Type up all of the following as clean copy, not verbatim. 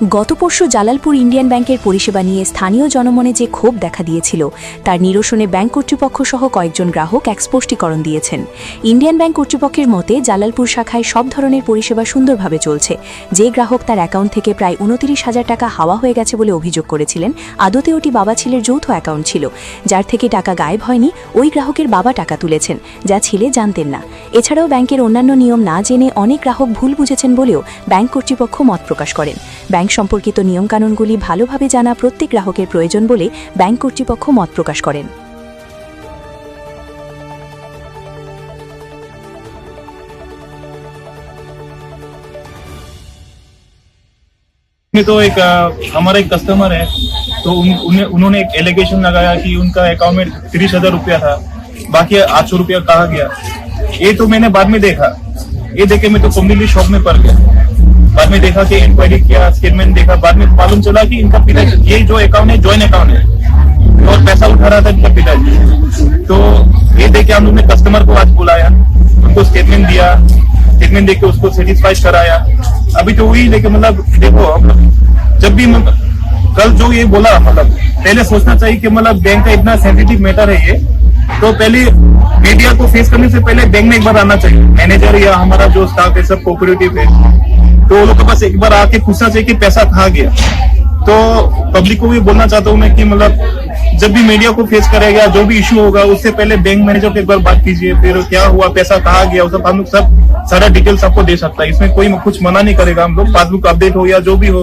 গত পরশু জালালপুর ইন্ডিয়ান ব্যাংকের পরিষেবা নিয়ে স্থানীয় জনমনে যে ক্ষোভ দেখা দিয়েছিল তার নিরসনে ব্যাংক কর্তৃপক্ষ সহ কয়েকজন গ্রাহক এক স্পষ্টীকরণ দিয়েছেন। ইন্ডিয়ান ব্যাংক কর্তৃপক্ষের মতে জালালপুর শাখায় সব ধরনের পরিষেবা সুন্দরভাবে চলছে। যে গ্রাহক তার অ্যাকাউন্ট থেকে প্রায় 29,000 টাকা হাওয়া হয়ে গেছে বলে অভিযোগ করেছিলেন, আদতে ওটি বাবা ছেলের যৌথ অ্যাকাউন্ট ছিল। যার থেকে টাকা গায়েব হয়নি, ওই গ্রাহকের বাবা টাকা তুলেছেন, যা ছেলে জানতেন না। এছাড়াও ব্যাংকের অন্যান্য নিয়ম না জেনে অনেক গ্রাহক ভুল বুঝেছেন বলেও ব্যাংক কর্তৃপক্ষ মত প্রকাশ করেন। ব্যাংক সম্পর্কিত নিয়মকানুনগুলি ভালোভাবে জানা প্রত্যেক গ্রাহকের প্রয়োজন বলে ব্যাংক কর্তৃপক্ষ মত প্রকাশ করেন। तो एक हमारा एक कस्टमर है, तो उन्होंने एक एलिगेशन लगाया कि उनका अकाउंट में 30,000 रुपया था, बाकी 800 रुपया कहा गया। ये तो मैंने बाद में देखा, ये देखे मैं तो कम्प्लीटली शॉक में पड़ गया। बाद में देखा कि इंक्वायरी किया, स्टेटमेंट देखा, बाद में मालूम चला कि इनका पिताजी, ये जो अकाउंट है जॉइंट अकाउंट है और पैसा उठा रहा था इनका पिताजी। तो ये देखे हम लोग ने कस्टमर को आज बुलाया, उनको स्टेटमेंट दिया, स्टेटमेंट देके उसको सेटिस्फाइड कराया। अभी तो वही लेके मतलब देखो, जब भी कल जो ये बोला, मतलब पहले सोचना चाहिए कि मतलब बैंक का इतना सेंसिटिव मैटर है ये, तो पहले मीडिया को फेस करने से पहले बैंक में एक बार आना चाहिए। मैनेजर या हमारा जो स्टाफ है सब कोऑपरेटिव है, तो वो लोग के पास एक बार आके पूछना चाहिए कि पैसा कहाँ गया। तो पब्लिक को भी बोलना चाहता हूँ मैं कि मतलब जब भी मीडिया को फेस करेगा, जो भी इशू होगा, उससे पहले बैंक मैनेजर को एक बार बात कीजिए, फिर क्या हुआ, पैसा कहाँ गया, वो सब हम लोग सब सारा डिटेल्स आपको दे सकता है। इसमें कोई कुछ मना नहीं करेगा। हम लोग पासबुक अपडेट हो या जो भी हो,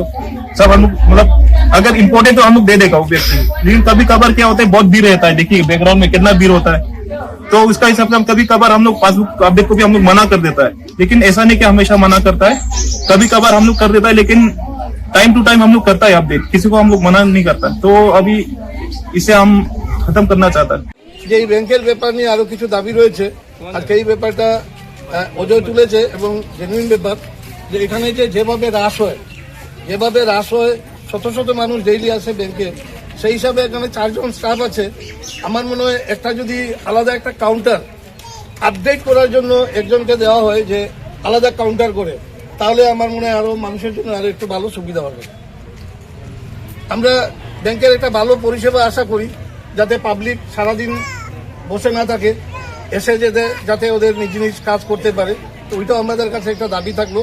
सब हम लोग मतलब अगर इम्पोर्टेंट तो हम लोग दे देगा वो व्यक्ति। लेकिन कभी कभार क्या होता है, बहुत भीड़ रहता है, देखिए बैकग्राउंड में कितना भीड़ होता है, तो उसका हिसाब से हम कभी कभार हम लोग पासबुक अपडेट को भी हम लोग मना कर देता है। लेकिन ऐसा नहीं कि हमेशा मना करता है, कभी कभार हम लोग कर देता है, लेकिन टाइम टू टाइम हम लोग करता है अपडेट, किसी को हम लोग मना नहीं करता। तो अभी इसे हम खत्म करना चाहता है। যে এই ব্যাংকের ব্যাপার নিয়ে আরো কিছু দাবি রয়েছে, আর সেই ব্যাপারটা অজয় তুলেছে এবং জেনুইন ব্যাপার যে এখানে যেভাবে হ্রাস হয় শত শত মানুষ ডেইলি আসে ব্যাংকে, সেই হিসাবে এখানে 4 জন স্টাফ আছে। আমার মনে হয় একটা যদি আলাদা একটা কাউন্টার আপডেট করার জন্য একজনকে দেওয়া হয়, যে আলাদা কাউন্টার করে, তাহলে আমার মনে হয় আরো মানুষের জন্য আরো একটু ভালো সুবিধা হবে। আমরা ব্যাংকের একটা ভালো পরিষেবা আশা করি, যাতে পাবলিক সারাদিন বসে না থাকে, এসে যাতে ওদের নিজ কাজ করতে পারে। তো ওইটাও আমাদের কাছে একটা দাবি থাকলো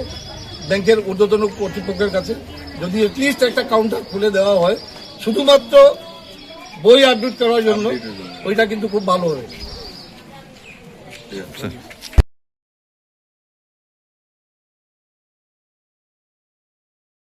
ব্যাংকের ঊর্ধ্বতন কর্তৃপক্ষের কাছে, যদি এটলিস্ট একটা কাউন্টার খুলে দেওয়া হয় শুধুমাত্র বই আপডেট করার জন্য, ওইটা কিন্তু খুব ভালো হবে।